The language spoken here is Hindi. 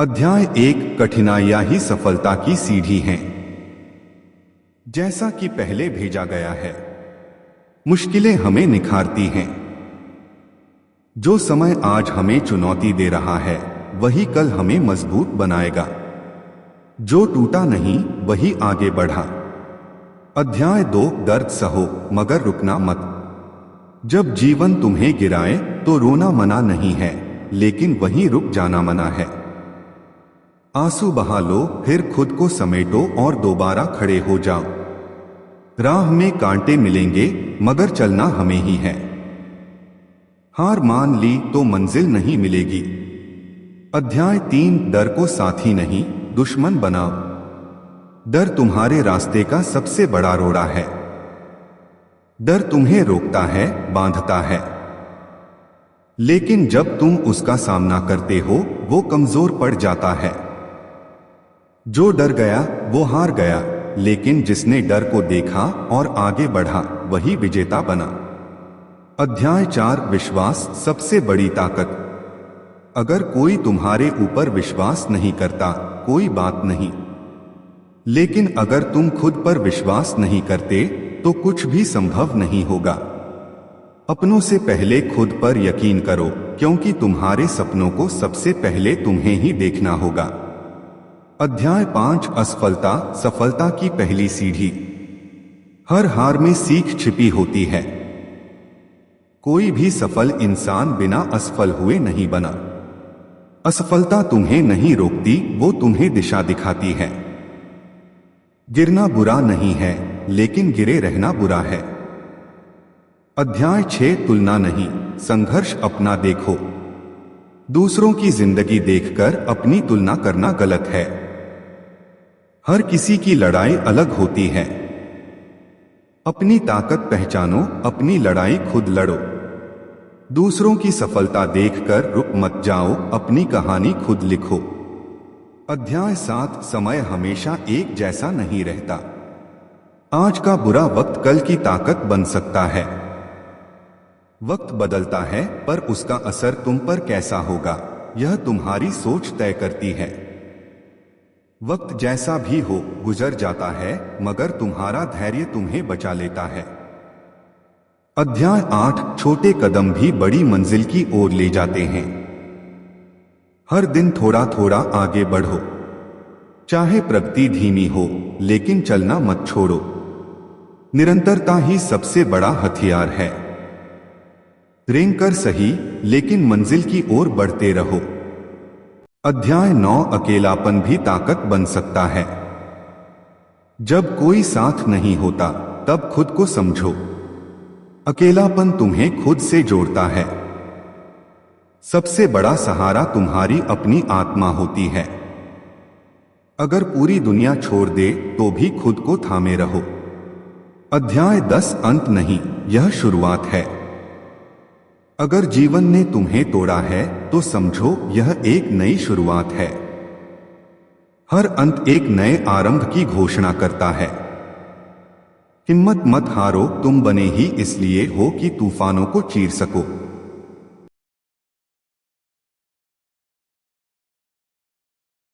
अध्याय 1 कठिनाइयां ही सफलता की सीढ़ी हैं। जैसा कि पहले भेजा गया है, मुश्किलें हमें निखारती हैं। जो समय आज हमें चुनौती दे रहा है वही कल हमें मजबूत बनाएगा। जो टूटा नहीं वही आगे बढ़ा। अध्याय 2 दर्द सहो मगर रुकना मत। जब जीवन तुम्हें गिराए तो रोना मना नहीं है, लेकिन वहीं रुक जाना मना है। आंसू बहा लो, फिर खुद को समेटो और दोबारा खड़े हो जाओ। राह में कांटे मिलेंगे मगर चलना हमें ही है। हार मान ली तो मंजिल नहीं मिलेगी। अध्याय 3 डर को साथी नहीं दुश्मन बनाओ। डर तुम्हारे रास्ते का सबसे बड़ा रोड़ा है। डर तुम्हें रोकता है, बांधता है, लेकिन जब तुम उसका सामना करते हो वो कमजोर पड़ जाता है। जो डर गया वो हार गया, लेकिन जिसने डर को देखा और आगे बढ़ा वही विजेता बना। अध्याय 4 विश्वास सबसे बड़ी ताकत। अगर कोई तुम्हारे ऊपर विश्वास नहीं करता कोई बात नहीं, लेकिन अगर तुम खुद पर विश्वास नहीं करते तो कुछ भी संभव नहीं होगा। अपनों से पहले खुद पर यकीन करो, क्योंकि तुम्हारे सपनों को सबसे पहले तुम्हें ही देखना होगा। अध्याय 5 असफलता सफलता की पहली सीढ़ी। हर हार में सीख छिपी होती है। कोई भी सफल इंसान बिना असफल हुए नहीं बना। असफलता तुम्हें नहीं रोकती, वो तुम्हें दिशा दिखाती है। गिरना बुरा नहीं है, लेकिन गिरे रहना बुरा है। अध्याय 6 तुलना नहीं संघर्ष अपना देखो। दूसरों की जिंदगी देखकर अपनी तुलना करना गलत है। हर किसी की लड़ाई अलग होती है। अपनी ताकत पहचानो, अपनी लड़ाई खुद लड़ो। दूसरों की सफलता देखकर रुक मत जाओ, अपनी कहानी खुद लिखो। अध्याय 7 समय हमेशा एक जैसा नहीं रहता। आज का बुरा वक्त कल की ताकत बन सकता है। वक्त बदलता है, पर उसका असर तुम पर कैसा होगा यह तुम्हारी सोच तय करती है। वक्त जैसा भी हो गुजर जाता है, मगर तुम्हारा धैर्य तुम्हें बचा लेता है। अध्याय 8 छोटे कदम भी बड़ी मंजिल की ओर ले जाते हैं। हर दिन थोड़ा थोड़ा आगे बढ़ो। चाहे प्रगति धीमी हो, लेकिन चलना मत छोड़ो। निरंतरता ही सबसे बड़ा हथियार है। रेंग कर सही, लेकिन मंजिल की ओर बढ़ते रहो। अध्याय 9 अकेलापन भी ताकत बन सकता है। जब कोई साथ नहीं होता तब खुद को समझो। अकेलापन तुम्हें खुद से जोड़ता है। सबसे बड़ा सहारा तुम्हारी अपनी आत्मा होती है। अगर पूरी दुनिया छोड़ दे तो भी खुद को थामे रहो। अध्याय 10 अंत नहीं यह शुरुआत है। अगर जीवन ने तुम्हें तोड़ा है तो समझो यह एक नई शुरुआत है। हर अंत एक नए आरंभ की घोषणा करता है। हिम्मत मत हारो, तुम बने ही इसलिए हो कि तूफानों को चीर सको।